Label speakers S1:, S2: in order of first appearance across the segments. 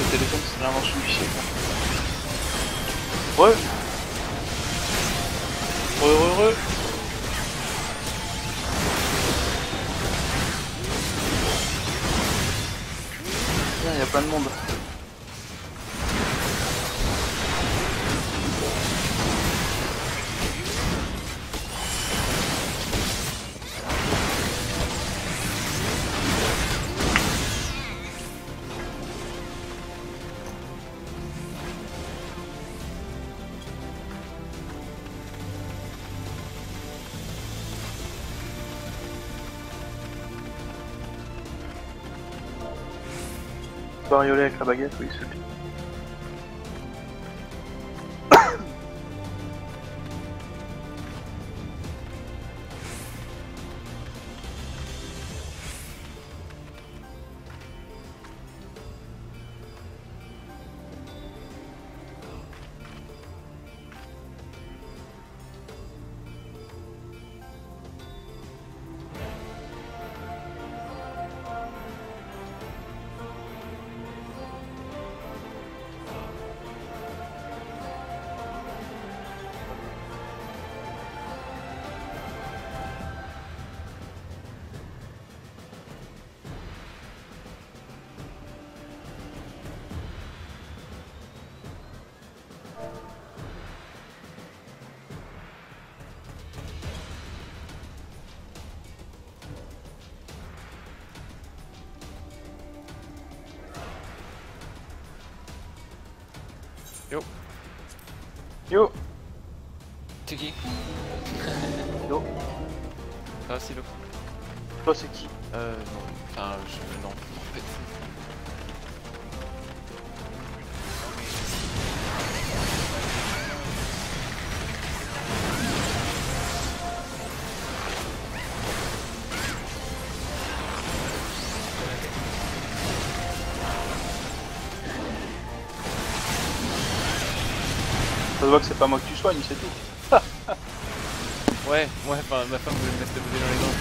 S1: téléphone, c'est l'invention du siècle. Ouais. Heureux. Il y a plein de monde. Bariolé avec la baguette, oui, c'est bien.
S2: Yo.
S1: Yo.
S2: C'est qui?
S1: Yo.
S2: Ça va, Silo?
S1: Toi, c'est qui?
S2: Non. Enfin, non, en fait.
S1: Ça se voit que c'est pas moi que tu soignes, c'est tout.
S2: Ouais, enfin, ma femme voulait me mettre le bébé dans les bras.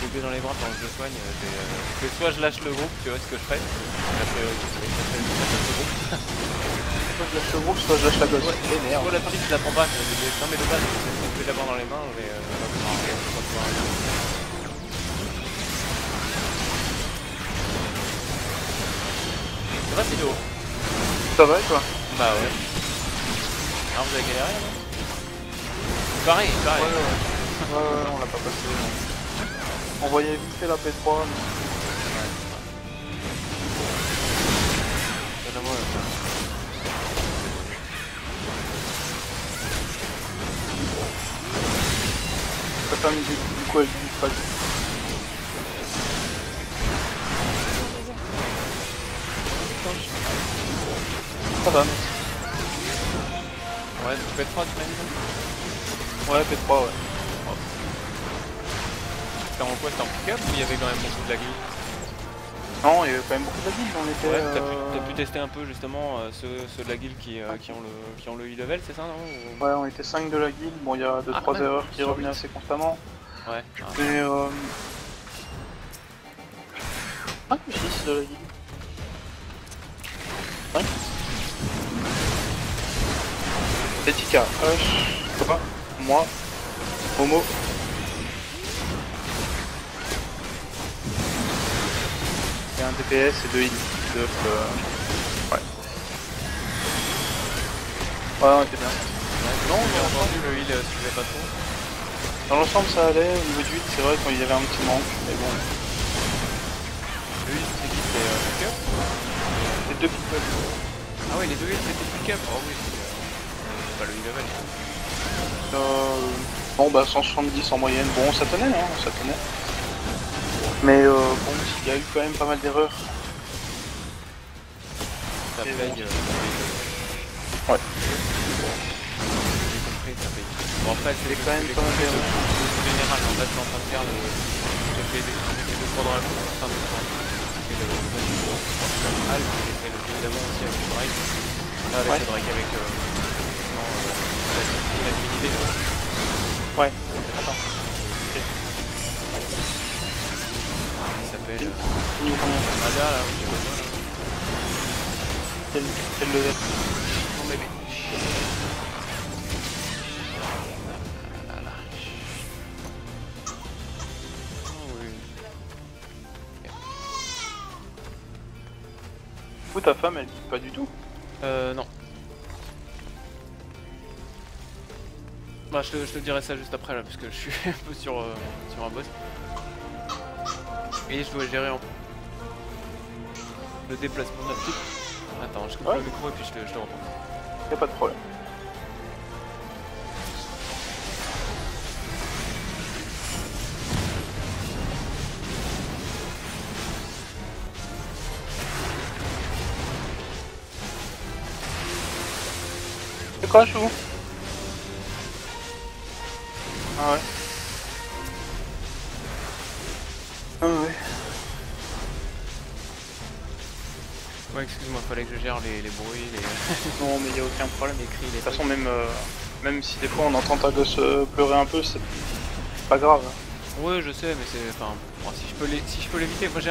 S2: Le bébé dans les bras pendant que je le soigne, c'est soit je lâche le groupe, tu vois ce que je ferais. La priorité, c'est que je lâche le groupe.
S1: Soit je lâche le groupe, soit je lâche la gosse.
S2: Ouais,
S1: Eh merde.
S2: soit la partie tu la prends pas, non mais de base, c'est que l'avoir dans les mains, mais ça va, Silo?
S1: Ça va et toi?
S2: Bah ouais. Alors vous avez galéré là? Pareil.
S1: Ouais, on l'a pas passé. On voyait vite fait la P3. Mais...
S2: Donne-moi
S1: ça fait du coup elle dit pas. Ça va, merci.
S2: ouais, tu peux être 3 tu m'as dit?
S1: Ouais, P3, ouais.
S2: C'était en quoi? C'était en pick-up ou il y avait quand même beaucoup de la guille?
S1: Non, il y avait quand même beaucoup de guildes, on était...
S2: Ouais, t'as pu tester un peu justement ceux de la guild qui ont le e-level, c'est ça, non? Ou...
S1: Ouais, on était 5 de la guilde, bon il y a 2-3 erreurs qui revenaient assez constamment.
S2: Ouais.
S1: Mais 5 ou 6 de la guilde. 5 Etika, H, toi, moi, Momo. Et un DPS et 2 heal. Ouais. Ouais, on était bien.
S2: Ouais, non, j'ai entendu le heal suivait pas trop.
S1: Dans l'ensemble ça allait, au niveau du 8 c'est vrai qu'il y avait un petit manque, mais bon.
S2: Le heal c'est qui? C'est pick-up?
S1: Les deux pick-up.
S2: Ah oui, les deux heals c'était pick-up. Oh oui, c'est pas le e-level.
S1: Bon bah 170 en moyenne, bon ça tenait hein, ça tenait. Mais bon, il y a eu quand même pas mal d'erreurs.
S2: Ça paye.
S1: Ouais.
S2: J'ai compris, ça paye. Bon après c'est
S1: quand même pas mal d'erreurs.
S2: En général, en fait, je suis en train de faire le... J'ai fait les deux fois dans la course, enfin deux fois. J'ai fait le Alp, j'ai fait le jeu d'avant aussi avec le Drake. Là avec le Drake avec la divinité.
S1: Ouais, attends. Ok.
S2: Il s'appelle...
S1: Niveau combien?
S2: Mada là, ou je sais pas quoi là.
S1: Quel level?
S2: Mon bébé.
S1: Du coup, ta femme, elle dit pas du tout.
S2: Non. Bah, je te dirai ça juste après là, parce que je suis un peu sur un boss. Et je dois gérer le déplacement de la petite. Attends, je coupe le micro et puis je te reprends.
S1: Y'a pas de problème. C'est quoi, chou? Ah ouais. Ah ouais.
S2: Ouais, excuse-moi, fallait que je gère les bruits, les...
S1: Non, mais y a aucun problème.
S2: les cris, les
S1: De toute façon, même si des fois on entend ta gosse pleurer un peu, c'est pas grave.
S2: Ouais, je sais, mais c'est... Enfin, bon, si je peux l'éviter... Moi j'ai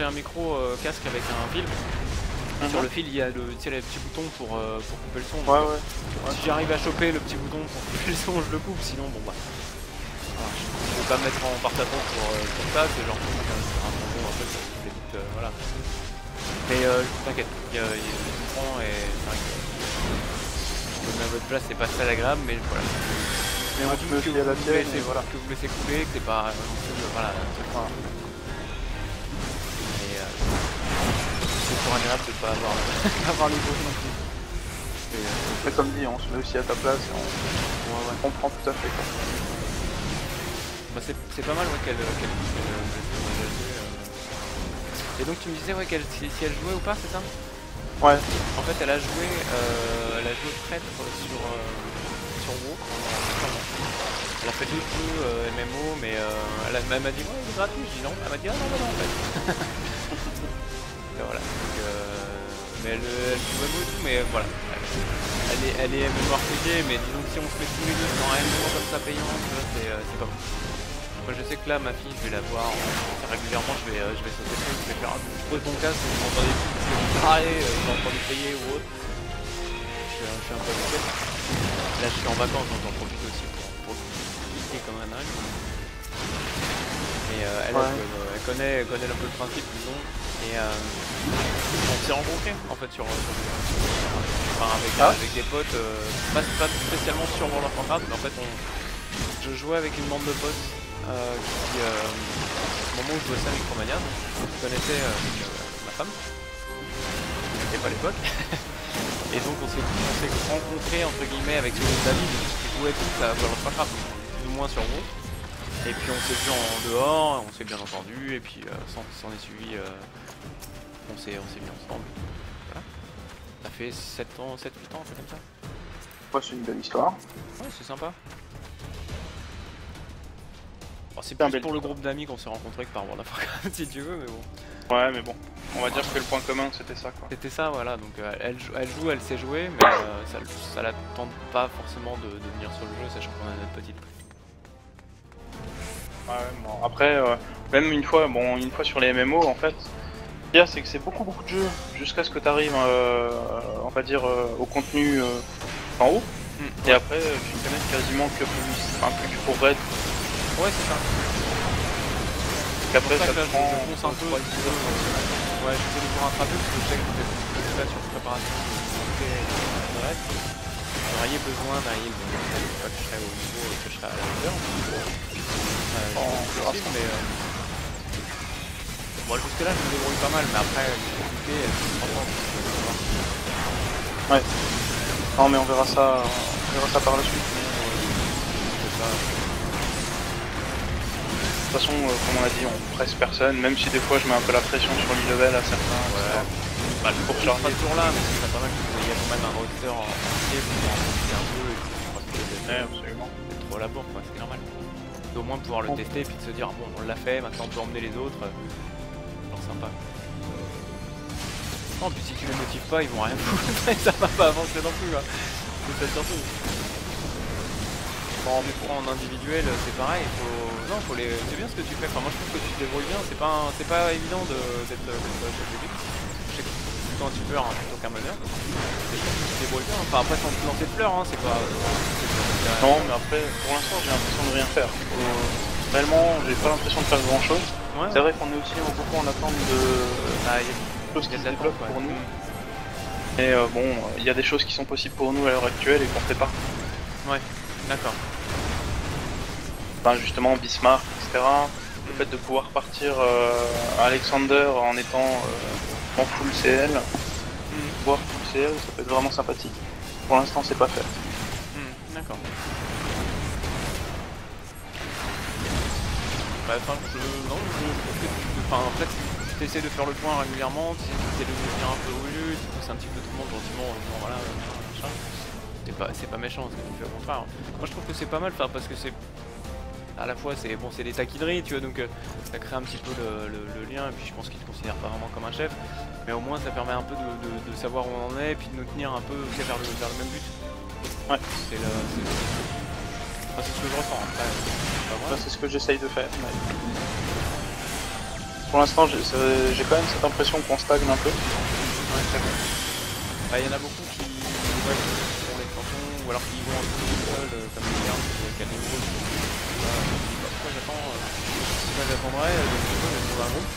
S2: un micro casque avec un fil. Sur le fil, il y a les petits boutons pour couper le son.
S1: Ouais,
S2: donc,
S1: ouais.
S2: Si j'arrive à choper le petit bouton pour couper le son, je le coupe, sinon bon bah... Voilà, je vais pas me mettre en porte-à-faux pour ça, c'est genre un bonbon en fait, je l'évite, voilà. Mais t'inquiète, il comprend et c'est vrai que je me mets à votre place, c'est pas très agréable, mais voilà. Mais on dit que vous laissez couler, que c'est pas voilà, un truc. Mais c'est toujours agréable de pas avoir les bruits non plus.
S1: Mais comme dit, on se met aussi à ta place et on comprend tout à fait quoi.
S2: Bah c'est pas mal ouais, qu'elle Et donc tu me disais ouais, si elle jouait ou pas, c'est ça?
S1: Ouais.
S2: En fait elle a joué prêtre sur WoW. Elle a fait 2 jeux MMO, mais elle m'a dit ouais il est gratuit, je dis non, elle m'a dit ah non en fait. Et voilà, donc, mais elle joue MMO et tout, mais voilà. Elle est MMORPG, mais disons que si on se met tous les deux dans un MMO comme ça payant, c'est pas bon. Moi je sais que là ma fille je vais la voir régulièrement, je vais sauter dessus, je vais faire je pose mon casque, vous m'entendez plus parce que vous parlez, vous m'entendez payer ou autre. Je suis un peu habitué. Là je suis en vacances donc j'en profite aussi pour cliquer comme un dingue. Et elle connaît un peu le principe disons. Et on s'est rencontrés en fait avec des potes, pas spécialement sur World of Warcraft, mais en fait je jouais avec une bande de potes qui, au moment où je bossais avec Romania, connaissait ma femme, et pas à l'époque, et donc on s'est rencontrés entre guillemets avec ce groupe d'amis qui jouaient tous à World of Warcraft, plus ou moins sur WoW, et puis on s'est vu en dehors, on s'est bien entendu, et puis s'en est suivi, on s'est mis ensemble, voilà. Ça fait 7 ans, 7-8 ans, c'est comme ça.
S1: Ouais, c'est une belle histoire.
S2: Ouais, c'est sympa. Bon, c'est plus pour le groupe d'amis qu'on s'est rencontrés que par World of Warcraft si tu veux, mais bon.
S1: Ouais, mais bon, on va dire que le point commun c'était ça quoi.
S2: C'était ça, voilà, donc elle joue, elle sait jouer, mais ça la tente pas forcément de venir sur le jeu, sachant qu'on a notre petite.
S1: Ouais, bon, après, même une fois sur les MMO en fait, ce qu'il y a c'est que c'est beaucoup de jeux jusqu'à ce que tu arrives, on va dire, au contenu en haut, et après tu ne connais quasiment que plus pour Raid.
S2: Ouais, c'est ça.
S1: Qu'après ça te prend...
S2: Je fonce un peu. Ouais, j'essaie de vous rattraper parce que je sais que vous êtes là sur préparation de Raid. J'aurais besoin d'un heal, donc une fois que je serai au niveau que je serai à la hauteur. Mais bon, jusque là je me débrouille pas mal, mais après il est compliqué,
S1: Ouais. Non mais on verra ça par la suite. De toute façon, comme on a dit, on presse personne, même si des fois je mets un peu la pression sur l'e-level à certains.
S2: Ouais. Bah, pour charger pas toujours là, mais ce serait pas mal que vous ayez quand même un roster entier pour en profiter un peu et puis
S1: Ouais, absolument.
S2: C'est trop à la bourre, quoi, c'est normal. Au moins pouvoir le tester et puis de se dire bon on l'a fait, maintenant on peut emmener les autres. Genre sympa. Non, puis si tu les motives pas, ils vont rien foutre, ça va pas avancer non plus. Hein. C'est ça surtout. Bon, mais pour en individuel, c'est pareil, faut les... C'est bien ce que tu fais, enfin moi je trouve que tu te débrouilles bien, c'est pas évident d'être chef de plutôt un tueur hein, plutôt qu'un meneur. Et je pense que tu te débrouilles bien. Enfin après sans te lancer de fleurs, hein, c'est pas.
S1: Non, mais après, pour l'instant, j'ai l'impression de rien faire. Réellement, j'ai pas l'impression de faire grand chose.
S2: Ouais,
S1: C'est vrai qu'on est aussi beaucoup en attente de choses qui se développent pour nous. Mais bon, il y a des choses qui sont possibles pour nous à l'heure actuelle et qu'on fait pas.
S2: Ouais, d'accord.
S1: Enfin, justement, Bismarck, etc. Le fait de pouvoir partir à Alexander en étant en full CL, pouvoir full CL, ça peut être vraiment sympathique. Pour l'instant, c'est pas fait.
S2: D'accord. Bah, enfin, en fait, tu essaies de faire le point régulièrement, tu essaies de venir un peu au jeu, tu pousses un petit peu tout le monde gentiment, bon, voilà, machin. C'est pas méchant ce que tu fais, au contraire. Moi je trouve que c'est pas mal, parce que c'est à la fois c'est bon, c'est des taquineries, tu vois, donc ça crée un petit peu le lien, et puis je pense qu'ils te considèrent pas vraiment comme un chef, mais au moins ça permet un peu de savoir où on en est, et puis de nous tenir un peu vers le même but.
S1: Ouais.
S2: C'est ce que je ressens. Après,
S1: c'est ce que j'essaye de faire. Mais... Pour l'instant, j'ai quand même cette impression qu'on stagne un peu.
S2: Ouais, très bien. Bah, y en a beaucoup qui font des chansons, ou alors qui vont un peu tout seul, comme les gars, qui a des gros. Pourquoi j'attendrais de trouver un groupe.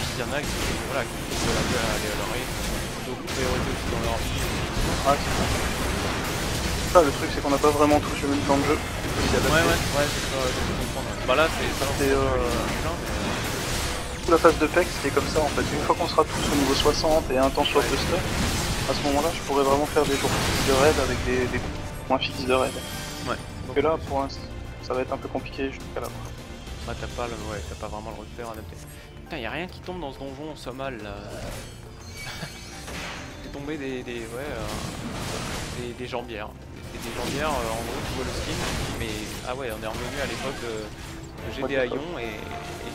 S2: Puis il y en a qui veulent aller à leur rythme, plutôt priorité aussi dans leur vie.
S1: Ouais, c'est ça. Ça, le truc, c'est qu'on n'a pas vraiment tous le même plan de jeu.
S2: Ouais, c'est ça, je peux comprendre. Bah là, c'est ça.
S1: Toute la phase de PEX, c'était comme ça en fait. Une fois qu'on sera tous au niveau 60 et un temps sur buster, à ce moment-là, je pourrais vraiment faire des jours fixes de raid avec des points fixes de raid.
S2: Ouais.
S1: Donc là, pour l'instant, ça va être un peu compliqué jusqu'à là.
S2: Bah, t'as pas vraiment le repère adapté. Putain, y'a rien qui tombe dans ce donjon au Somal là. C'est tombé des jambières. Des jambières, en gros, tu vois le skin, mais ah ouais, on est revenu à l'époque de GD Aion et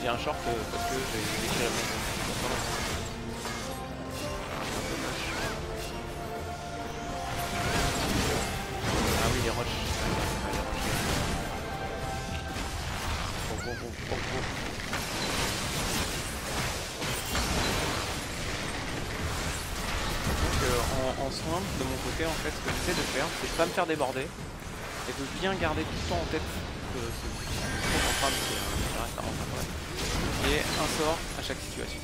S2: j'ai un short parce que j'ai déchiré mon Ah oui, les roches. En soin, de mon côté, en fait, ce que j'essaie de faire, c'est de pas me faire déborder et de bien garder tout le temps en tête et un sort à chaque situation.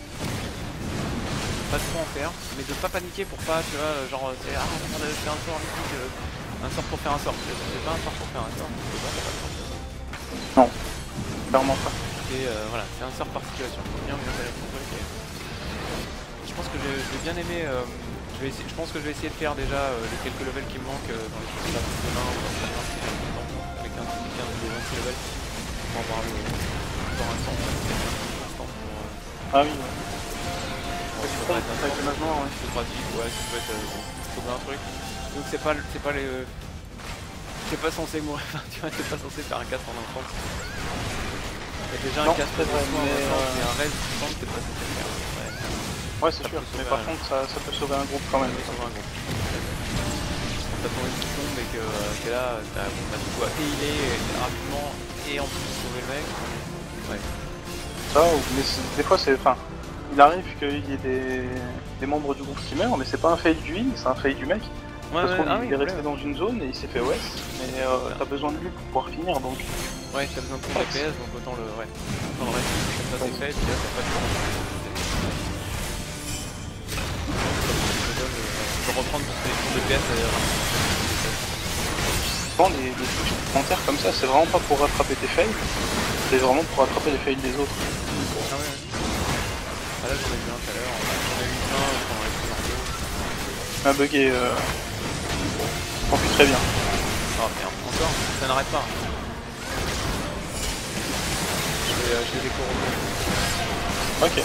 S2: Pas trop en faire, mais de pas paniquer pour pas, tu vois, genre, c'est un sort mythique, un sort pour faire un sort. C'est pas un sort pour faire un sort, c'est pas un sort.
S1: Non, clairement pas.
S2: Et voilà, c'est un sort par situation. Faut bien faire le truc. Je pense que j'ai bien aimé. Je pense que je vais essayer de faire déjà les quelques levels qui me manquent dans les choses là demain ou dans le avec un petit 15 des 26 levels pour avoir encore un temps pour
S1: Ah oui, ouais.
S2: avec le magement, ouais. C'est pratique, ouais, ça peut être un truc. Donc c'est pas les c'est pas censé mourir, tu vois, c'est pas censé faire un casse en enfance. Il y a déjà un casse très vrai, mais un reste je pense que c'est pas censé faire.
S1: Ouais, c'est sûr, mais par contre, ça peut sauver un groupe quand même.
S2: Quand t'as ton qui tombe et que t'es là, tu dois healer rapidement et en plus sauver le mec. Ouais.
S1: Ça, mais des fois, c'est. Enfin, il arrive qu'il y ait des membres du groupe qui meurent, mais c'est pas un fail du heal, c'est un fail du mec.
S2: Ouais,
S1: il est resté dans une zone et il s'est fait OS, mais t'as besoin de lui pour pouvoir finir donc.
S2: Ouais, t'as besoin de ton DPS donc autant le. Ouais. Autant le reste, comme ça c'est fait, puis là t'as pas de temps. Reprendre ton DPS
S1: Souvent les touches supplémentaires comme ça, c'est vraiment pas pour rattraper tes fails, c'est vraiment pour rattraper les fails des autres.
S2: Ah ouais. Ah là j'en ai vu un tout à l'heure, j'en ai vu un quand on a pris en deux.
S1: Un bugué on fait très bien.
S2: Oh merde, encore, ça n'arrête pas. Je vais découvrir.
S1: Ok.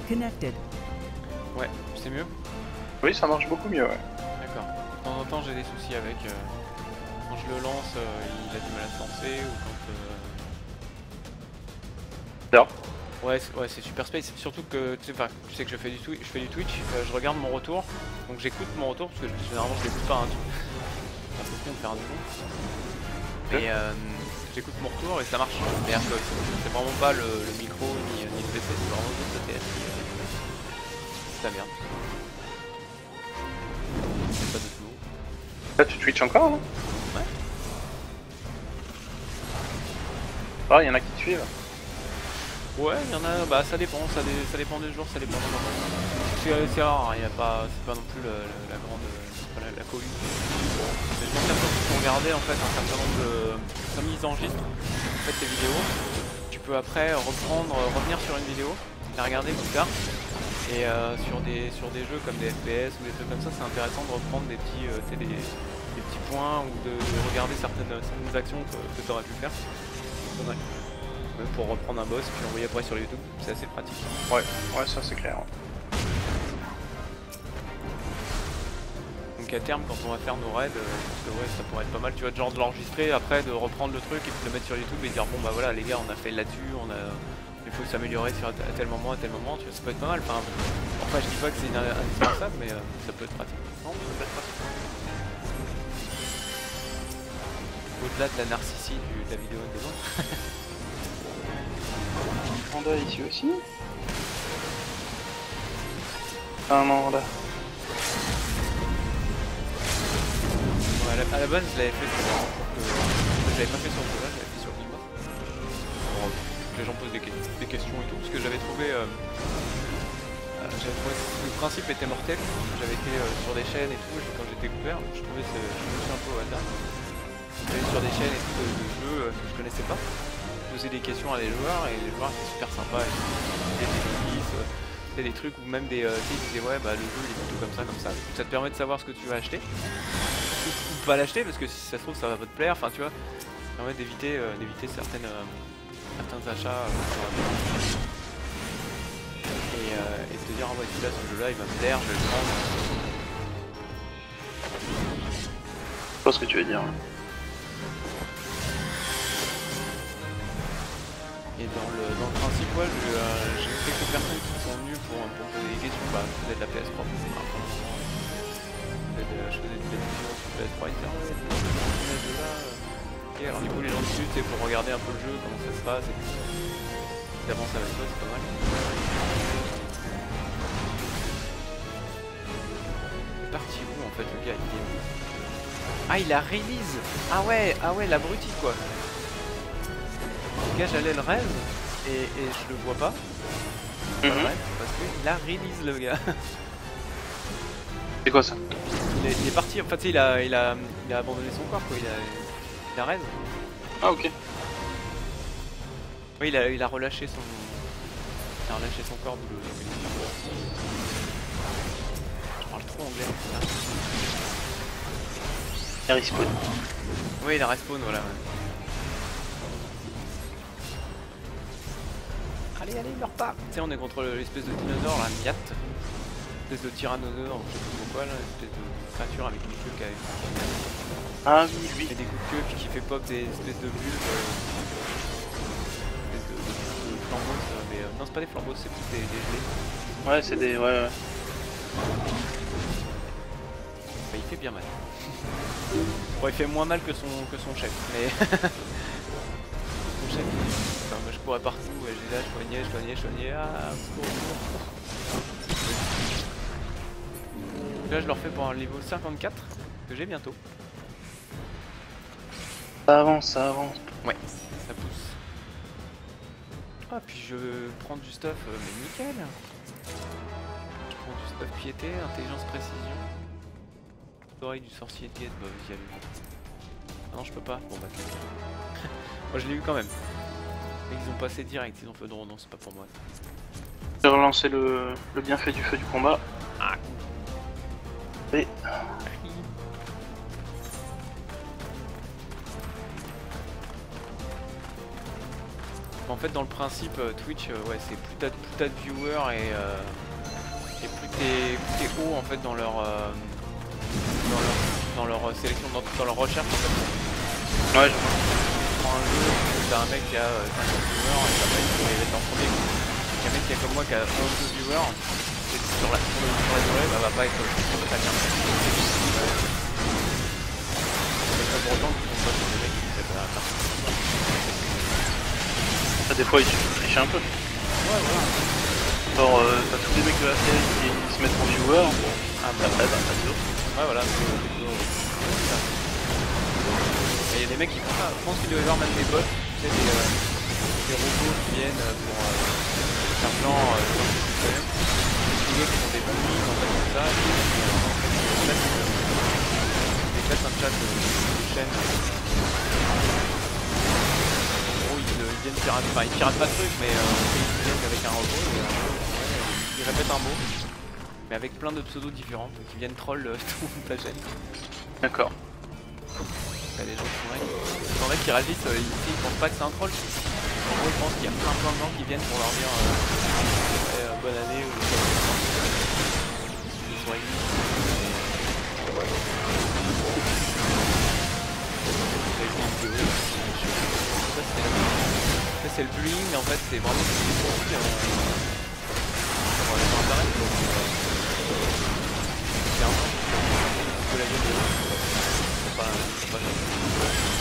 S3: connected.
S2: Ouais, c'est mieux.
S1: Oui, ça marche beaucoup mieux, ouais.
S2: D'accord. De temps en temps, j'ai des soucis avec. Quand je le lance, il a du mal à se lancer ou quand.
S1: D'accord.
S2: Ouais, c'est super space. Surtout que tu sais que je fais du Twitch, je regarde mon retour, donc j'écoute mon retour parce que généralement je l'écoute pas. Hein, c'est un peu con de faire un doublon. Mais j'écoute mon retour et ça marche. C'est-à-dire que c'est vraiment pas le micro ni le PC, c'est vraiment juste le TS qui c'est la merde. C'est pas de tout.
S1: Là, tu Twitch encore, hein?
S2: Ouais.
S1: Ah, il y en a qui te suivent.
S2: Ouais, il y en a, bah ça dépend, ça dépend des jours, ça dépend des moments. C'est rare, hein, c'est pas non plus la grande, la cohue. Les gens qui ont regardé en fait un certain nombre de... Comme ils enregistrent en fait tes vidéos, tu peux après revenir sur une vidéo, la regarder plus tard. Et sur des jeux comme des FPS ou des trucs comme ça, c'est intéressant de reprendre des petits, des petits points ou de regarder certaines actions que tu aurais pu faire. Ouais. Pour reprendre un boss puis l'envoyer après sur YouTube, c'est assez pratique.
S1: Ouais, ça c'est clair.
S2: Donc à terme, quand on va faire nos raids, je pense que ouais, ça pourrait être pas mal, tu vois, genre de l'enregistrer, après de reprendre le truc et de le mettre sur YouTube et dire bon bah voilà les gars, on a fait là-dessus, il faut s'améliorer à tel moment, tu vois, ça peut être pas mal. Enfin je dis pas que c'est indispensable, mais ça peut être pratique. Non, ça peut être pratique. Au-delà de la narcissisme de la vidéo des gens.
S1: Panda ici aussi. Ah non, là.
S2: Ouais, à la base, je l'avais fait pour je l'avais pas fait sur le jeu là, je l'avais fait sur Nima. Bon, les gens posent des questions et tout, parce que j'avais trouvé le principe était mortel. J'avais été sur des chaînes et tout, et quand j'ai découvert, je trouvais je me suis un peu au hasard. J'allais sur des chaînes et tout de jeux que je connaissais pas. Poser des questions à des joueurs et les joueurs étaient super sympas et des trucs ou même des ils disaient ouais bah le jeu il est plutôt comme ça ça te permet de savoir ce que tu vas acheter ou pas l'acheter parce que si ça se trouve ça va pas te plaire, enfin tu vois, ça permet d'éviter certains achats et de te dire ah ouais celui-là ce jeu là il va me plaire, je vais le prendre.
S1: Je vois ce que tu veux dire.
S2: Et dans le principe, ouais, j'ai quelques personnes qui sont venues pour poser des questions. Bah, je faisais de la PS3. Je faisais des vidéos sur PS3 et ça. Ok, alors du coup, les gens dessus, c'est pour regarder un peu le jeu, comment ça se passe. Et puis, d'avancer avec toi, c'est pas mal. Il est parti où en fait, le gars? Il est où? Ah, il a release! Ah ouais, l'abruti quoi! Le gars j'allais le rêve et je le vois pas. Parce qu'il a release le gars.
S1: C'est quoi ça?
S2: Il est parti, en fait il a abandonné son corps quoi, il a rêve.
S1: Ah ok.
S2: Oui il a relâché son. Il a relâché son corps d'où le. Je parle trop anglais là.
S1: Il respawn.
S2: Oui il a respawn voilà. Allez, il meurt pas. Tu sais, on est contre l'espèce de dinosaure là, Miat. Espèce de tyrannosaure, je sais plus pourquoi là, espèce de créature avec une queue qui a.
S1: Ah oui, oui.
S2: Et des coups de queue puis qui fait pop des espèces de bulles. Espèces de flambeaux, mais non, c'est pas des flambeaux, c'est plus des gelées.
S1: Ouais, c'est des. Ouais.
S2: Bah, il fait bien mal. Bon, il fait moins mal que son chef, mais. Son chef, enfin, moi je courais partout, j'étais là, je soignais, ah, secours. Là, je leur fais pour un niveau 54 que j'ai bientôt.
S1: Ça avance.
S2: Ouais, ça pousse. Ah, puis je prends du stuff, mais nickel. Je prends du stuff piété, intelligence, précision. Oreille du sorcier de guette, bah vas-y, allez. Ah non, je peux pas. Bon bah, moi je l'ai eu quand même. Mais ils ont passé direct, ils ont fait non, c'est pas pour moi.
S1: J'ai relancé le bienfait du feu du combat.
S2: Ah.
S1: Et...
S2: En fait, dans le principe, Twitch, ouais, c'est plus t'as de viewers et plus t'es haut en fait dans leur sélection, dans leur recherche en fait.
S1: Ouais, je
S2: Prends un jeu, t'as un mec qui a 50 viewers et ça va être en premier. Un mec qui a comme moi qui a 1 ou 2 viewers, et sur la durée, bah, va pas être très bien. C'est pas pour autant qu'ils font pas sur des mecs qui savent pas faire.
S1: des fois, il suffit de tricher un peu.
S2: Ouais, voilà.
S1: Genre, t'as tous les mecs de la CS qui se mettent en viewer. Après, bah, t'as d'autres.
S2: Ouais, voilà. Et il y a des mecs qui font ça. Je pense qu'il doit y avoir même des bots, tu sais, des robots qui viennent pour faire genre, qui font des bons lignes, en fait, comme ça. Des classes un chat de chaîne. Ils viennent pirater, enfin ils piratent pas de trucs, mais ils viennent avec un robot et ils répètent un mot, mais avec plein de pseudos différents, donc ils viennent troll toute la chaîne.
S1: D'accord.
S2: T'as des gens qui sont là, qui réagissent, ils pensent pas que c'est un troll. En gros, je pense qu'il y a plein de gens qui viennent pour leur dire bonne année ou ils sont réunis. Ça c'est le bullying, en fait c'est vraiment ce qui est construit sur internet, donc c'est un peu la gueule de l'autre, c'est pas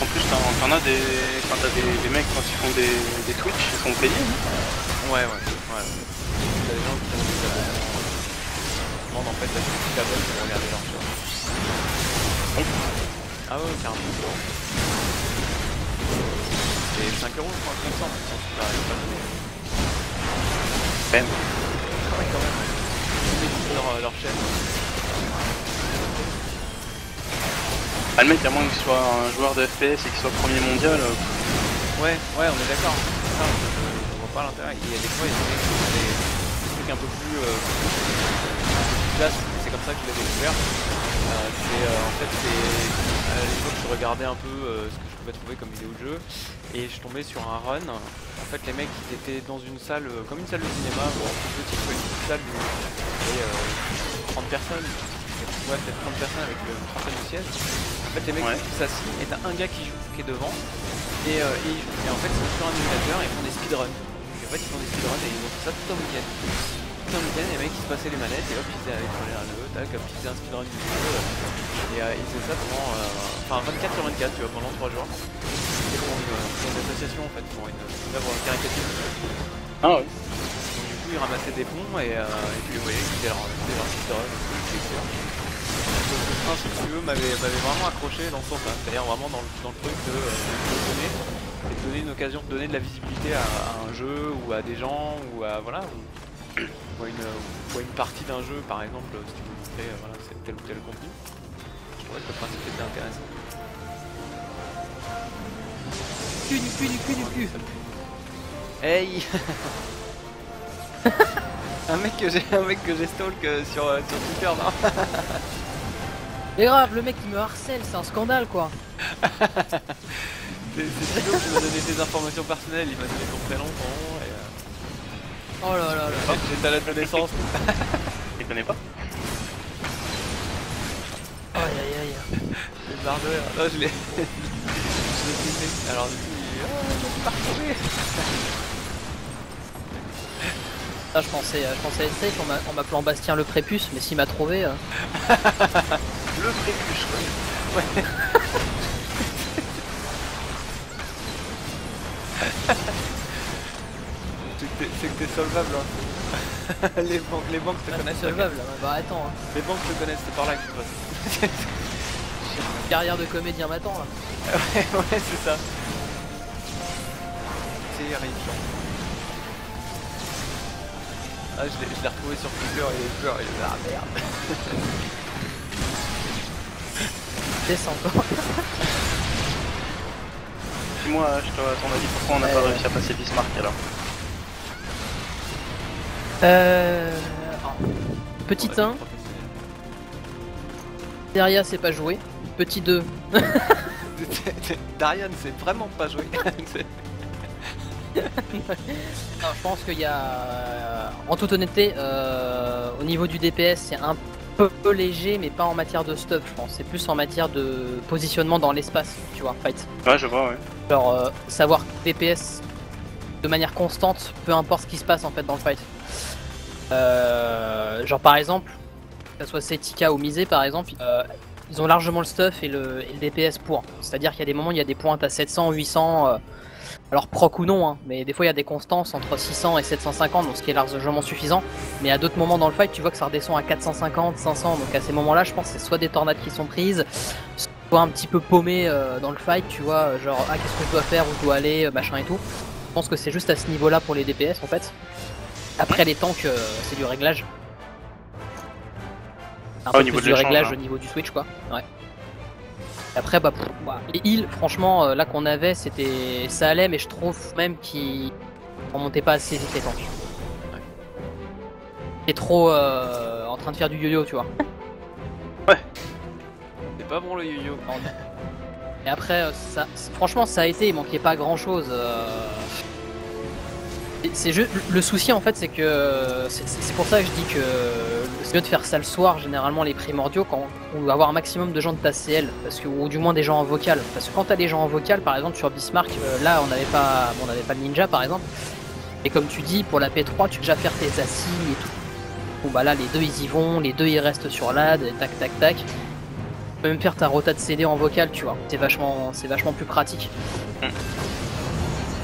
S1: En plus, t'en as des mecs quand ils font des Twitch, ils sont payés.
S2: Ouais. T'as des gens qui ont des abonnements, qui demandent en fait la suite d'abonnement pour regarder leur show. Ah ouais, carrément. C'est 5 euros, je crois, 500, c'est pas donné.
S1: Même.
S2: Ouais, quand même. Ils mettent leur chaîne.
S1: Ah, le mec, à moins qu'il soit un joueur de FPS et qu'il soit premier mondial.
S2: Ouais, on est d'accord. Ça, je vois pas l'intérêt. Il y a des fois, il y a des trucs un peu plus classe, c'est comme ça que je l'ai découvert. En fait, à l'époque, je regardais un peu ce que je pouvais trouver comme vidéo de jeu et je tombais sur un run. En fait, les mecs ils étaient dans une salle, comme une salle de cinéma, petite salle où il y avait 30 personnes, ouais, peut-être 30 personnes avec une trentaine de sièges. En fait, les mecs s'assient et t'as un gars qui joue, qui est devant, et en fait, ils sont sur un émulateur et ils font des speedruns. En fait, ils font des speedruns et ils ont fait ça tout un week-end. Tout un week-end, les mecs ils se passaient les manettes et hop, ils allaient sur un jeu, tac, hop, ils faisaient un speedrun du jeu. Et ils faisaient ça pendant 24 sur 24, tu vois, pendant 3 jours. C'était pour une association en fait, pour une œuvre caritative.
S1: Ah ouais.
S2: Donc du coup ils ramassaient des fonds et puis vous voyez qu'ils faisaient leur speedrun. Le principe, si tu veux, m'avait vraiment accroché dans ce sens-là, c'est-à-dire vraiment dans le truc de donner, et de donner une occasion de donner de la visibilité à un jeu ou à des gens ou à voilà ou à une partie d'un jeu par exemple si tu veux montrer voilà, c'est tel ou tel contenu. Je trouvais que le principe était intéressant.
S3: Du cul.
S2: Hey. un mec que j'ai stalk sur Twitter là.
S3: C'est grave, le mec qui me harcèle, c'est un scandale quoi.
S2: C'est Tilo qui m'a donné tes informations personnelles, il m'a donné ton prénom, ton nom et
S3: oh là là là.
S2: j'ai ta lettre de naissance.
S1: Il connaît pas.
S3: Aïe.
S2: Le barre de rire. Non, je l'ai filmé. Alors du coup il est pas retrouvé.
S3: Ah, je pensais être safe en m'appelant Bastien le Prépuce, mais s'il m'a trouvé...
S1: Le prépuce, quoi.
S2: Ouais. C'est que t'es solvable hein. les banques te connaissent.
S3: Solvable, bah attends. Hein.
S2: Les banques te connaissent, c'est par là que tu passes.
S3: Carrière de comédien m'attend là.
S2: ouais, c'est ça. Terrifiant. Ah, je l'ai retrouvé sur Twitter et il a peur, il a dit ah merde.
S3: Descends encore.
S1: Dis-moi, à ton avis, pourquoi on n'a pas réussi à passer Bismarck alors?
S3: Petit 1. Daria c'est pas joué. Petit 2.
S2: Darian c'est vraiment pas joué.
S3: Non, je pense qu'il y a, en toute honnêteté, au niveau du DPS, c'est un peu léger, mais pas en matière de stuff, je pense. C'est plus en matière de positionnement dans l'espace, tu vois, fight.
S1: Ouais, je vois, ouais.
S3: Genre, savoir DPS de manière constante, peu importe ce qui se passe en fait dans le fight. Genre par exemple, que ce soit Setika ou Misé par exemple, ils ont largement le stuff et le DPS pour. C'est-à-dire qu'il y a des moments, il y a des pointes à 700, 800, alors proc ou non, hein, mais des fois il y a des constances entre 600 et 750, donc ce qui est largement suffisant. Mais à d'autres moments dans le fight, tu vois que ça redescend à 450, 500, donc à ces moments-là, je pense que c'est soit des tornades qui sont prises, soit un petit peu paumé dans le fight, tu vois, genre ah qu'est-ce que je dois faire, où je dois aller, machin et tout. Je pense que c'est juste à ce niveau-là pour les DPS en fait. Après les tanks, c'est du réglage. Un peu
S1: au niveau
S3: plus
S1: de
S3: du
S1: l'échange,
S3: réglage
S1: hein.
S3: au niveau du switch quoi. Ouais. Après bah, les heals franchement là qu'on avait c'était ça allait, mais je trouve même qu'ils remontaient pas assez vite les tanks.
S2: Ouais.
S3: C'est trop en train de faire du yo-yo tu vois.
S2: C'est pas bon le yo-yo.
S3: Et après ça, franchement ça a été, il manquait pas grand chose. C'est juste le souci en fait, c'est que c'est pour ça que je dis que c'est mieux de faire ça le soir généralement les primordiaux quand ou avoir un maximum de gens de ta CL parce que ou du moins des gens en vocal, parce que quand t'as des gens en vocal par exemple sur Bismarck, là on n'avait pas le ninja par exemple, et comme tu dis pour la P3 tu peux déjà faire tes assignes et tout. Bon bah là les deux ils y vont, les deux ils restent sur l'AD, tac tac tac. Tu peux même faire ta rota de CD en vocal tu vois, c'est vachement plus pratique.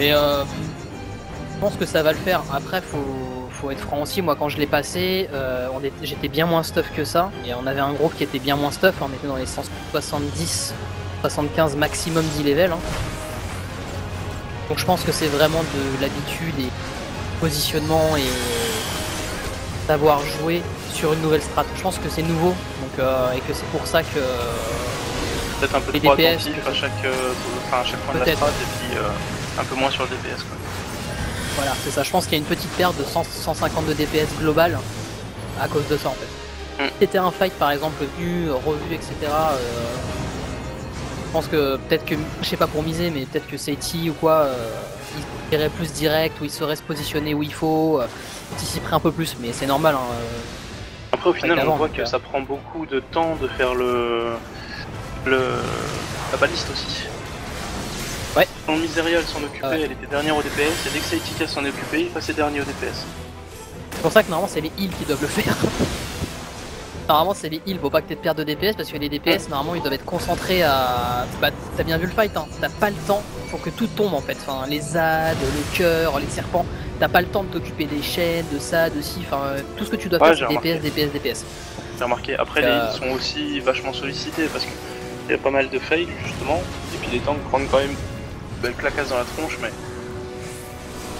S3: Et je pense que ça va le faire. Après, faut être franc aussi. Moi, quand je l'ai passé, j'étais bien moins stuff que ça. Et on avait un groupe qui était bien moins stuff. On était dans les 170, 75 maximum 10 levels. Hein. Donc je pense que c'est vraiment de l'habitude et positionnement et savoir jouer sur une nouvelle strat. Je pense que c'est nouveau. Donc, et que c'est pour ça que...
S1: Peut-être un peu
S3: les
S1: trop
S3: DPS,
S1: attentif à chaque point de la
S3: Peut-être.
S1: strat et puis un peu moins sur le DPS quoi.
S3: Voilà, c'est ça. Je pense qu'il y a une petite perte de 150 de DPS global à cause de ça en fait. C'était un fight par exemple vu, revu, etc. Je pense que peut-être que, je sais pas pour miser, mais peut-être que Seiti ou quoi, il irait plus direct, ou il saurait se positionner où il faut, anticiperait un peu plus, mais c'est normal. Hein,
S1: Après au final
S3: avant,
S1: on voit
S3: donc,
S1: que ça prend beaucoup de temps de faire la baliste aussi.
S3: Ouais.
S1: Quand Miserial s'en occupait,
S3: Ouais.
S1: elle était dernière au DPS, et dès que Seitika s'en est occupé, il passait dernier au DPS.
S3: C'est pour ça que normalement c'est les heals qui doivent le faire. Normalement c'est les heals, faut pas que t'aies de perte de DPS parce que les DPS normalement ils doivent être concentrés à... Bah t'as bien vu le fight, hein. T'as pas le temps, faut que tout tombe en fait, enfin les ZAD, le cœur, les serpents, t'as pas le temps de t'occuper des chaînes, de ça, de ci, enfin tout ce que tu dois
S1: Ouais,
S3: faire
S1: j'ai
S3: c'est DPS.
S1: J'ai remarqué. Après les heals sont aussi vachement sollicités parce qu'il y a pas mal de fails justement, et puis les tanks prennent quand même une belle clacasse dans la tronche, mais...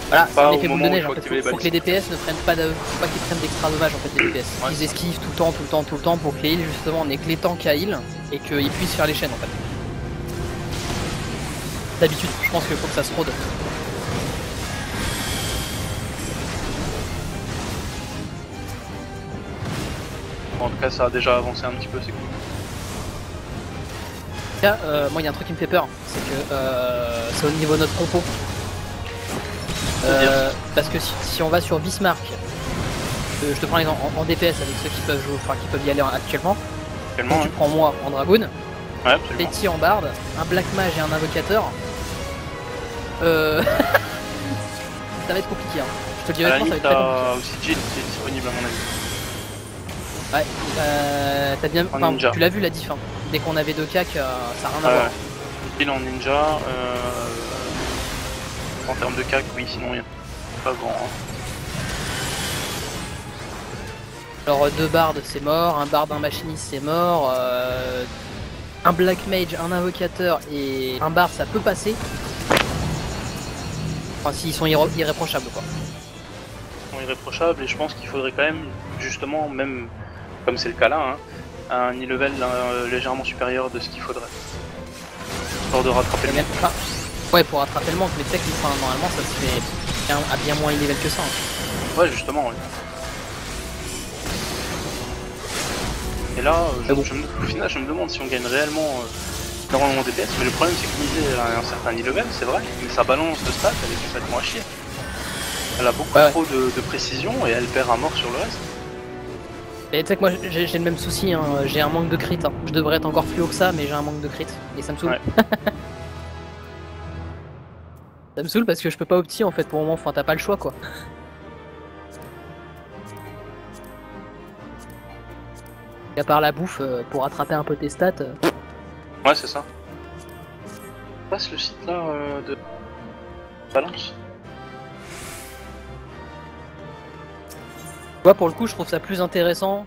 S3: Voilà, c'est
S1: Pas
S3: un
S1: au
S3: effet boule de
S1: moment où il
S3: neige,
S1: faut
S3: en fait.
S1: activer les
S3: Faut que les DPS ne prennent pas faut pas qu'ils prennent d'extra dommages en fait les DPS.
S1: Ouais,
S3: Ils
S1: c'est
S3: esquivent tout le temps pour que les heals justement n'aient que les tanks à heal et qu'ils puissent faire les chaînes en fait. D'habitude, je pense qu'il faut que ça se rôde.
S1: En tout cas ça a déjà avancé un petit peu, c'est cool.
S3: En tout cas, moi il y a un truc qui me fait peur, c'est que c'est au niveau de notre compo. Parce que si on va sur Bismarck, je te prends l'exemple en DPS avec ceux qui peuvent jouer, enfin qui peuvent y aller actuellement.
S1: Actuellement,
S3: Tu prends moi en Dragoon,
S1: ouais, absolument.
S3: Letty en Bard, un Black Mage et un Invocateur. Ça va être compliqué, hein. Je te le dis
S1: À la
S3: honnêtement, ça va
S1: limite,
S3: être très compliqué.
S1: t'as aussi Jill qui est disponible à mon avis.
S3: Ouais, t'as bien,
S1: En
S3: enfin,
S1: ninja.
S3: tu l'as vu la diff, hein. Dès qu'on avait deux cacs, ça n'a rien à
S1: Ouais.
S3: voir.
S1: Jill en ninja, en termes de cac, oui, sinon rien. Pas grand. Hein.
S3: Alors deux bards c'est mort, un bard, un machiniste c'est mort, un black mage, un invocateur et un bard ça peut passer. Enfin s'ils sont irréprochables quoi.
S1: Ils sont irréprochables et je pense qu'il faudrait quand même, justement, même comme c'est le cas là, hein, un e-level légèrement supérieur de ce qu'il faudrait. Histoire de rattraper le
S3: Même,
S1: manque.
S3: enfin, ouais pour rattraper le manque, mais tu sais que enfin, normalement ça se fait à bien moins level que ça. Hein.
S1: Ouais, justement, ouais. Et là,
S3: Mais bon.
S1: au final, je me demande si on gagne réellement énormément DPS, mais le problème c'est que miser à un certain level, c'est vrai, mais sa balance de stats elle est complètement à chier. Elle a beaucoup trop de précision et elle perd à mort sur le reste.
S3: Et tu sais que moi j'ai le même souci, hein. J'ai un manque de crit. Hein. Je devrais être encore plus haut que ça, mais j'ai un manque de crit. Et ça me saoule. Ouais. Ça me saoule parce que je peux pas opti en fait pour le moment, enfin t'as pas le choix quoi. Et à part la bouffe pour rattraper un peu tes stats.
S1: Ouais c'est ça. Passe le site là de balance.
S3: Moi pour le coup je trouve ça plus intéressant